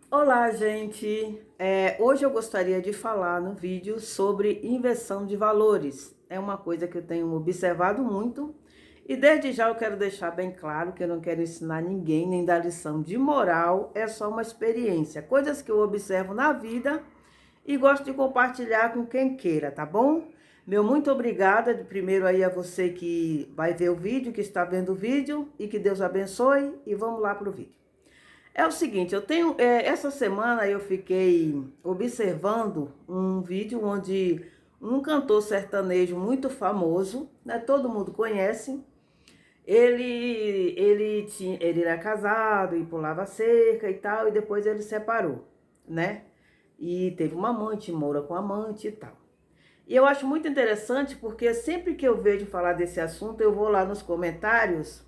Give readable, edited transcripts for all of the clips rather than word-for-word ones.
Olá, gente! Hoje eu gostaria de falar no vídeo sobre inversão de valores. É uma coisa que eu tenho observado muito e desde já eu quero deixar bem claro que eu não quero ensinar ninguém nem dar lição de moral, é só uma experiência, coisas que eu observo na vida e gosto de compartilhar com quem queira, tá bom? Meu muito obrigada de primeiro aí a você que vai ver o vídeo, que está vendo o vídeo e que Deus abençoe e vamos lá para o vídeo. É o seguinte, essa semana eu fiquei observando um vídeo onde um cantor sertanejo muito famoso, né, todo mundo conhece, ele era casado e pulava cerca e tal, e depois ele separou, né? E teve uma amante, mora com amante e tal. E eu acho muito interessante porque sempre que eu vejo falar desse assunto, eu vou lá nos comentários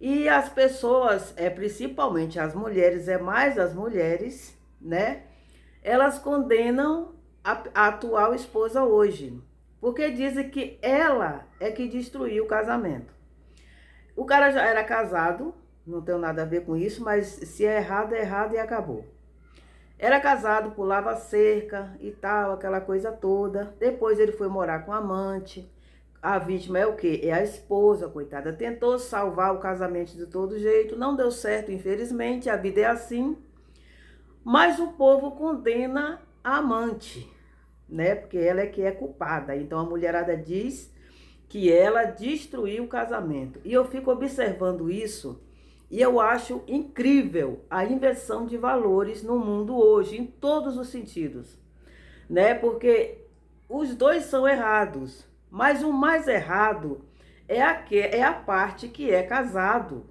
e as pessoas, principalmente as mulheres, é mais as mulheres, né? Elas condenam a atual esposa hoje, porque dizem que ela é que destruiu o casamento. O cara já era casado, não tem nada a ver com isso, mas se é errado e acabou. Era casado, pulava cerca e tal, aquela coisa toda. Depois ele foi morar com amante. A vítima é o quê? É a esposa, coitada. Tentou salvar o casamento de todo jeito, não deu certo, infelizmente, a vida é assim. Mas o povo condena a amante, né? Porque ela é que é culpada. Então a mulherada diz que ela destruiu o casamento. E eu fico observando isso e eu acho incrível a inversão de valores no mundo hoje, em todos os sentidos, né? Porque os dois são errados, mas o mais errado é a parte que é casado,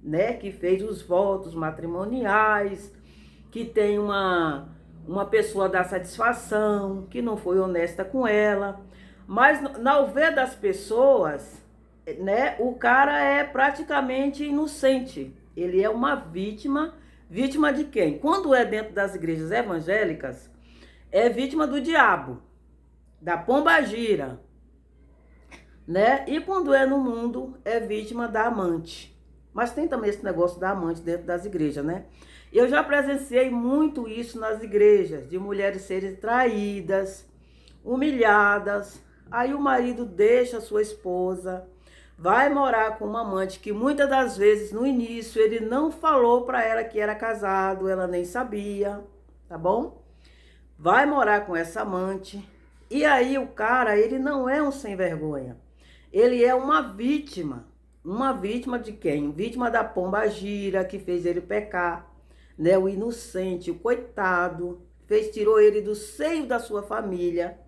né? Que fez os votos matrimoniais, que tem uma pessoa da satisfação, que não foi honesta com ela. Mas na ver das pessoas, né, o cara é praticamente inocente. Ele é uma vítima. Vítima de quem? Quando é dentro das igrejas evangélicas, é vítima do diabo, da pombagira, né? E quando é no mundo, é vítima da amante. Mas tem também esse negócio da amante dentro das igrejas, né? Eu já presenciei muito isso nas igrejas, de mulheres serem traídas, humilhadas. Aí o marido deixa a sua esposa, vai morar com uma amante que muitas das vezes no início ele não falou para ela que era casado, ela nem sabia, tá bom? Vai morar com essa amante. E aí o cara, ele não é um sem vergonha. Ele é uma vítima. Uma vítima de quem? Vítima da pombagira que fez ele pecar, né? O inocente, o coitado, tirou ele do seio da sua família,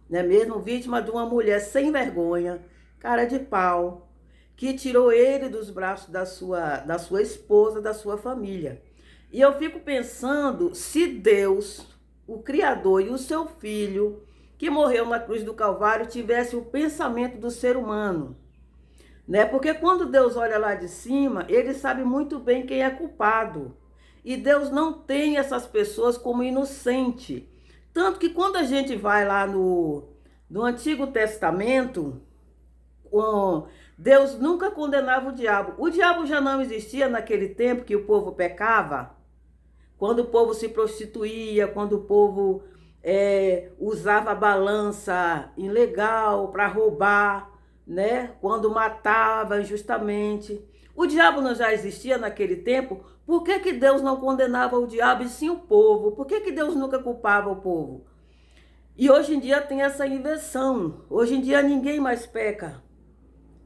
né? Mesmo vítima de uma mulher sem vergonha, cara de pau, que tirou ele dos braços da sua esposa, da sua família. E eu fico pensando se Deus, o Criador e o seu Filho, que morreu na cruz do Calvário, tivesse o pensamento do ser humano, né? Porque quando Deus olha lá de cima, ele sabe muito bem quem é culpado. E Deus não tem essas pessoas como inocente. Tanto que quando a gente vai lá no Antigo Testamento, Deus nunca condenava o diabo. O diabo já não existia naquele tempo que o povo pecava, quando o povo se prostituía, quando o povo usava balança ilegal para roubar, né? Quando matava injustamente. O diabo não já existia naquele tempo? Por que que Deus não condenava o diabo e sim o povo? Por que que Deus nunca culpava o povo? E hoje em dia tem essa inversão. Hoje em dia ninguém mais peca,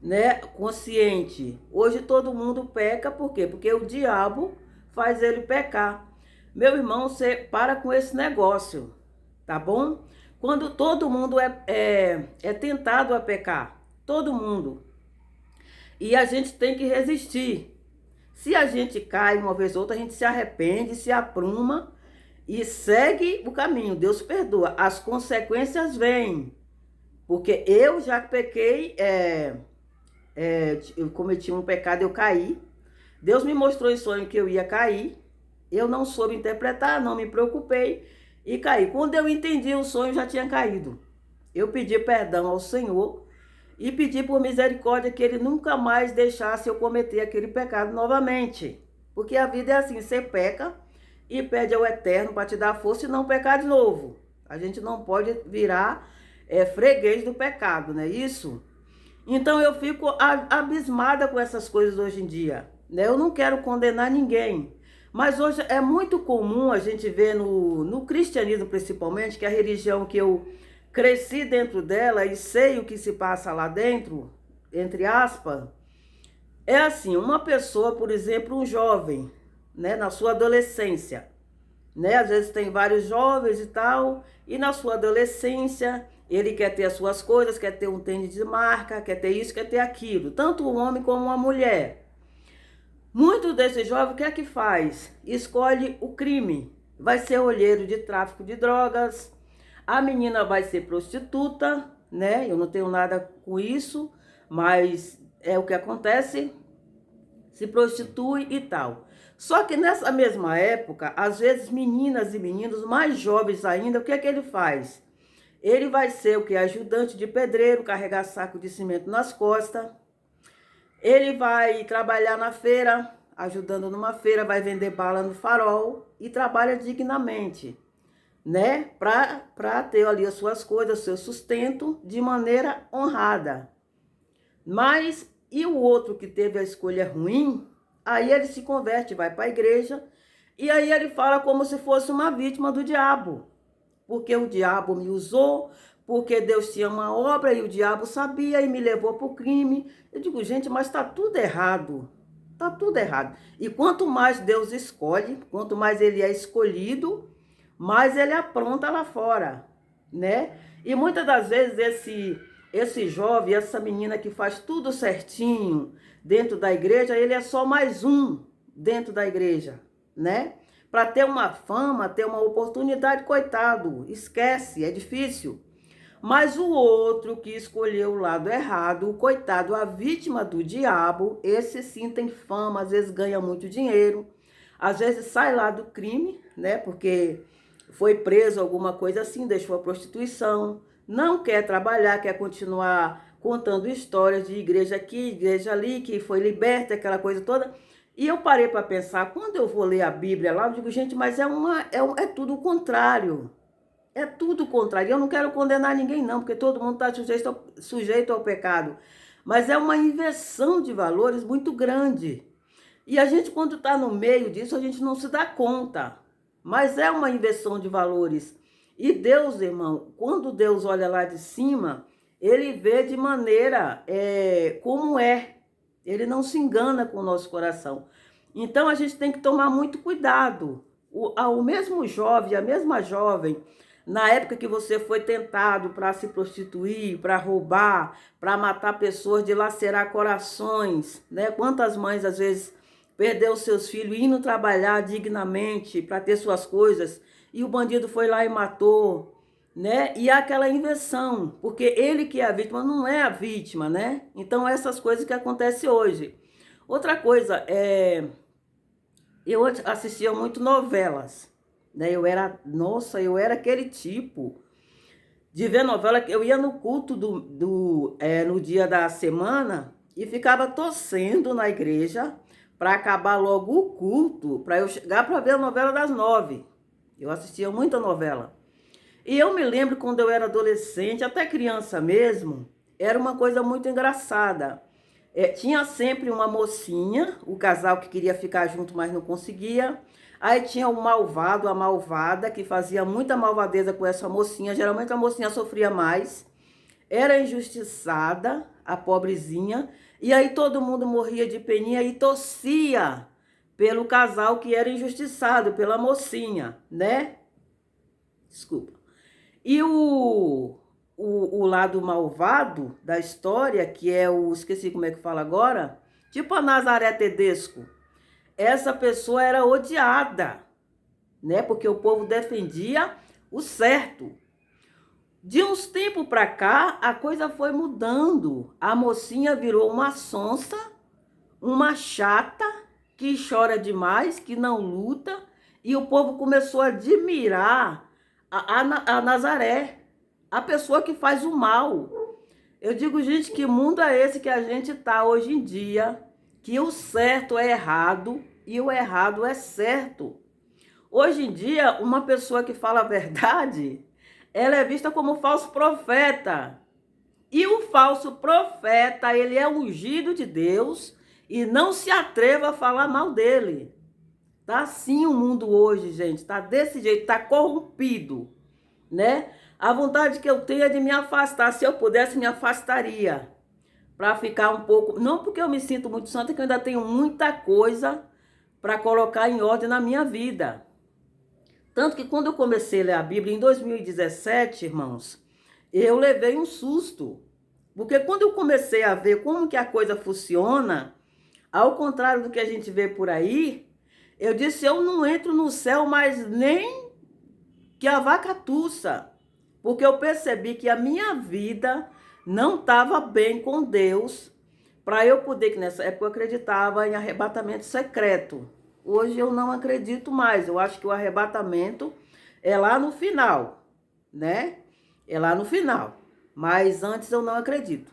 né? Consciente. Hoje todo mundo peca, por quê? Porque o diabo faz ele pecar. Meu irmão, você para com esse negócio, tá bom? Quando todo mundo é tentado a pecar, todo mundo. E a gente tem que resistir. Se a gente cai uma vez ou outra, a gente se arrepende, se apruma e segue o caminho. Deus perdoa. As consequências vêm. Porque eu já pequei, eu cometi um pecado, eu caí. Deus me mostrou em sonho que eu ia cair. Eu não soube interpretar, não me preocupei e caí. Quando eu entendi o sonho, já tinha caído. Eu pedi perdão ao Senhor e pedi por misericórdia que Ele nunca mais deixasse eu cometer aquele pecado novamente. Porque a vida é assim, você peca e pede ao Eterno para te dar força e não pecar de novo. A gente não pode virar freguês do pecado, não é isso? Então eu fico abismada com essas coisas hoje em dia, né? Eu não quero condenar ninguém, mas hoje é muito comum a gente ver no cristianismo principalmente, que é a religião que eu cresci dentro dela e sei o que se passa lá dentro, entre aspas, é assim, uma pessoa, por exemplo, um jovem, né, na sua adolescência, né? Às vezes tem vários jovens e tal, e na sua adolescência ele quer ter as suas coisas, quer ter um tênis de marca, quer ter isso, quer ter aquilo, tanto um homem como uma mulher. Muitos desses jovens, o que é que faz? Escolhe o crime, vai ser olheiro de tráfico de drogas, a menina vai ser prostituta, né? Eu não tenho nada com isso, mas é o que acontece, se prostitui e tal. Só que nessa mesma época, às vezes meninas e meninos mais jovens ainda, o que é que ele faz? Ele vai ser o que? Ajudante de pedreiro, carregar saco de cimento nas costas. Ele vai trabalhar na feira, ajudando numa feira, vai vender bala no farol e trabalha dignamente, né? Para ter ali as suas coisas, seu sustento de maneira honrada. Mas e o outro que teve a escolha ruim, aí ele se converte, vai para a igreja, e aí ele fala como se fosse uma vítima do diabo. Porque o diabo me usou, porque Deus tinha uma obra e o diabo sabia e me levou para o crime. Eu digo, gente, mas está tudo errado. Está tudo errado. E quanto mais Deus escolhe, quanto mais ele é escolhido, mais ele apronta lá fora, né? E muitas das vezes esse jovem, essa menina que faz tudo certinho dentro da igreja, ele é só mais um dentro da igreja, né? Para ter uma fama, ter uma oportunidade, coitado, esquece, é difícil. Mas o outro que escolheu o lado errado, o coitado, a vítima do diabo, esse sim tem fama, às vezes ganha muito dinheiro, às vezes sai lá do crime, né? Porque foi preso, alguma coisa assim, deixou a prostituição, não quer trabalhar, quer continuar contando histórias de igreja aqui, igreja ali, que foi liberta, aquela coisa toda. E eu parei para pensar, quando eu vou ler a Bíblia lá, eu digo, gente, mas é tudo o contrário. É tudo o contrário. Eu não quero condenar ninguém, não, porque todo mundo está sujeito ao pecado. Mas é uma inversão de valores muito grande. E a gente, quando está no meio disso, a gente não se dá conta. Mas é uma inversão de valores. E Deus, irmão, quando Deus olha lá de cima, ele vê de maneira como é. Ele não se engana com o nosso coração. Então, a gente tem que tomar muito cuidado. O mesmo jovem, a mesma jovem, na época que você foi tentado para se prostituir, para roubar, para matar pessoas, dilacerar corações, né? Quantas mães, às vezes, perdeu seus filhos indo trabalhar dignamente para ter suas coisas e o bandido foi lá e matou, né? E aquela inversão, porque ele que é a vítima não é a vítima, né? Então essas coisas que acontecem hoje. Outra coisa, eu assistia muito novelas, né? Eu era aquele tipo de ver novela que eu ia no culto no dia da semana e ficava torcendo na igreja para acabar logo o culto, para eu chegar para ver a novela das 9. Eu assistia muita novela. E eu me lembro quando eu era adolescente, até criança mesmo, era uma coisa muito engraçada. Tinha sempre uma mocinha, o casal que queria ficar junto, mas não conseguia. Aí tinha o malvado, a malvada, que fazia muita malvadeza com essa mocinha. Geralmente a mocinha sofria mais. Era injustiçada, a pobrezinha. E aí todo mundo morria de peninha e torcia pelo casal que era injustiçado, pela mocinha, né? Desculpa. E o lado malvado da história, que é esqueci como é que fala agora, tipo a Nazaré Tedesco, essa pessoa era odiada, né? Porque o povo defendia o certo. De uns tempos para cá, a coisa foi mudando. A mocinha virou uma sonsa, uma chata, que chora demais, que não luta, e o povo começou a admirar a Nazaré, a pessoa que faz o mal. Eu digo, gente, que mundo é esse que a gente tá hoje em dia, que o certo é errado e o errado é certo. Hoje em dia, uma pessoa que fala a verdade, ela é vista como falso profeta. E o falso profeta, ele é ungido de Deus e não se atreva a falar mal dele. Tá assim o mundo hoje, gente. Tá desse jeito, tá corrompido, né? A vontade que eu tenho é de me afastar. Se eu pudesse, me afastaria. Para ficar um pouco... Não porque eu me sinto muito santa, que eu ainda tenho muita coisa para colocar em ordem na minha vida. Tanto que quando eu comecei a ler a Bíblia em 2017, irmãos, eu levei um susto. Porque quando eu comecei a ver como que a coisa funciona, ao contrário do que a gente vê por aí, eu disse, eu não entro no céu mais nem que a vaca tussa. Porque eu percebi que a minha vida não estava bem com Deus, para eu poder, que nessa época eu acreditava em arrebatamento secreto. Hoje eu não acredito mais, eu acho que o arrebatamento é lá no final, né? É lá no final, mas antes eu não acredito,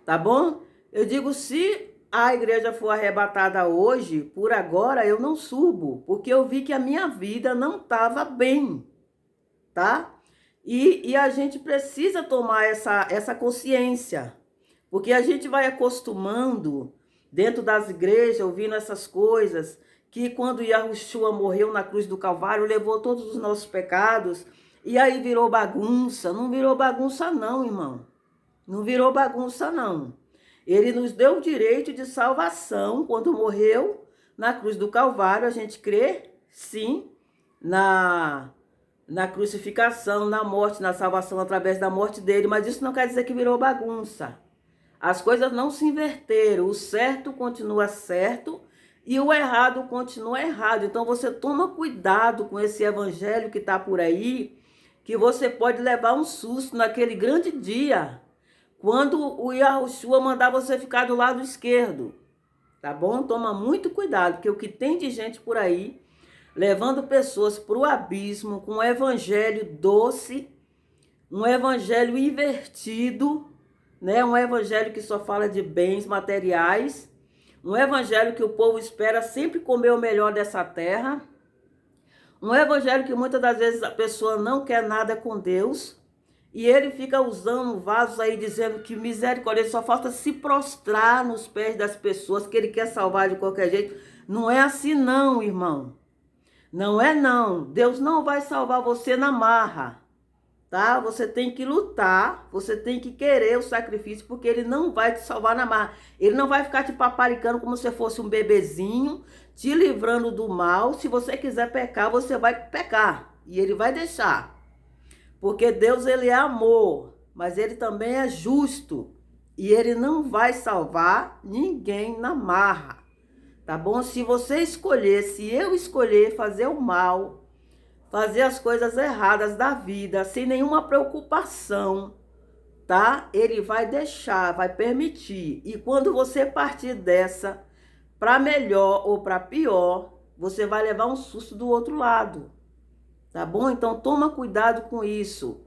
tá bom? Eu digo, se a igreja for arrebatada hoje, por agora eu não subo, porque eu vi que a minha vida não estava bem, tá? E a gente precisa tomar essa consciência, porque a gente vai acostumando dentro das igrejas, ouvindo essas coisas, que quando Yahushua morreu na cruz do Calvário, levou todos os nossos pecados, e aí virou bagunça. Não virou bagunça não, irmão. Não virou bagunça não. Ele nos deu o direito de salvação quando morreu na cruz do Calvário. A gente crê, sim, na crucificação, na morte, na salvação através da morte dele, mas isso não quer dizer que virou bagunça. As coisas não se inverteram, o certo continua certo e o errado continua errado. Então você toma cuidado com esse evangelho que está por aí, que você pode levar um susto naquele grande dia, quando o Yahushua mandar você ficar do lado esquerdo, tá bom? Toma muito cuidado, porque o que tem de gente por aí levando pessoas para o abismo com um evangelho doce, um evangelho invertido, né? Um evangelho que só fala de bens materiais, um evangelho que o povo espera sempre comer o melhor dessa terra, um evangelho que muitas das vezes a pessoa não quer nada com Deus, e ele fica usando vasos aí dizendo que misericórdia, só falta se prostrar nos pés das pessoas, que ele quer salvar de qualquer jeito. Não é assim não, irmão. Não é não. Deus não vai salvar você na marra, tá? Você tem que lutar, você tem que querer o sacrifício, porque ele não vai te salvar na marra. Ele não vai ficar te paparicando como se fosse um bebezinho, te livrando do mal. Se você quiser pecar, você vai pecar. E ele vai deixar. Porque Deus, ele é amor, mas ele também é justo. E ele não vai salvar ninguém na marra. Tá bom? Se você escolher, se eu escolher fazer o mal, fazer as coisas erradas da vida, sem nenhuma preocupação, tá? Ele vai deixar, vai permitir. E quando você partir dessa para melhor ou para pior, você vai levar um susto do outro lado. Tá bom? Então toma cuidado com isso.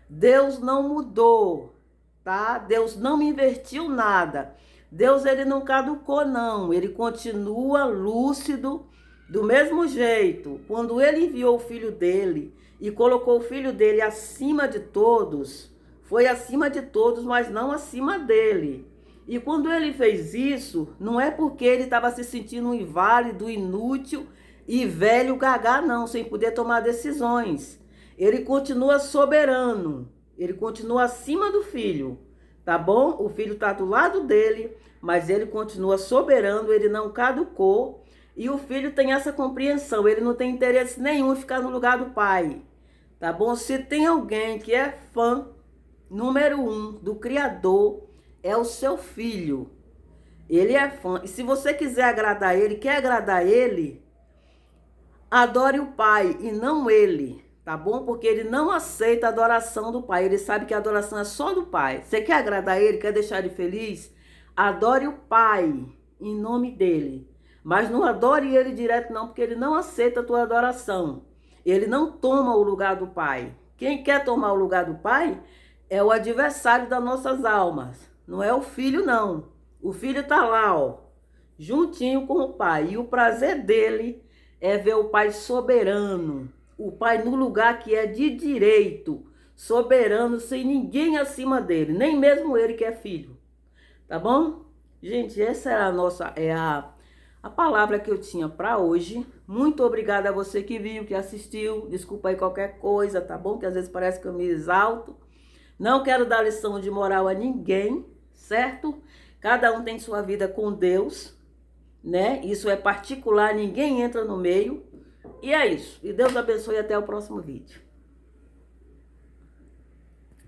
Deus não mudou, tá? Deus não invertiu nada. Deus, ele não caducou, não. Ele continua lúcido do mesmo jeito. Quando ele enviou o filho dele e colocou o filho dele acima de todos, foi acima de todos, mas não acima dele. E quando ele fez isso, não é porque ele estava se sentindo inválido, inútil e velho gagá, não, sem poder tomar decisões. Ele continua soberano. Ele continua acima do filho. Tá bom? O filho está do lado dele, mas ele continua soberano, ele não caducou. E o filho tem essa compreensão, ele não tem interesse nenhum em ficar no lugar do pai. Tá bom? Se tem alguém que é fã número 1 do Criador, é o seu filho. Ele é fã. E se você quiser agradar ele, quer agradar ele, adore o pai e não ele. Tá bom? Porque ele não aceita a adoração do pai. Ele sabe que a adoração é só do pai. Você quer agradar ele, quer deixar ele feliz? Adore o pai em nome dele. Mas não adore ele direto não, porque ele não aceita a tua adoração. Ele não toma o lugar do pai. Quem quer tomar o lugar do pai é o adversário das nossas almas. Não é o filho, não. O filho está lá, ó, juntinho com o pai. E o prazer dele é ver o pai soberano, o pai no lugar que é de direito, soberano, sem ninguém acima dele, nem mesmo ele que é filho. Tá bom? Gente, essa é a nossa, a palavra que eu tinha para hoje. Muito obrigada a você que viu, que assistiu. Desculpa aí qualquer coisa, tá bom? Que às vezes parece que eu me exalto. Não quero dar lição de moral a ninguém, certo? Cada um tem sua vida com Deus, né? Isso é particular, ninguém entra no meio. E é isso. E Deus abençoe, até o próximo vídeo.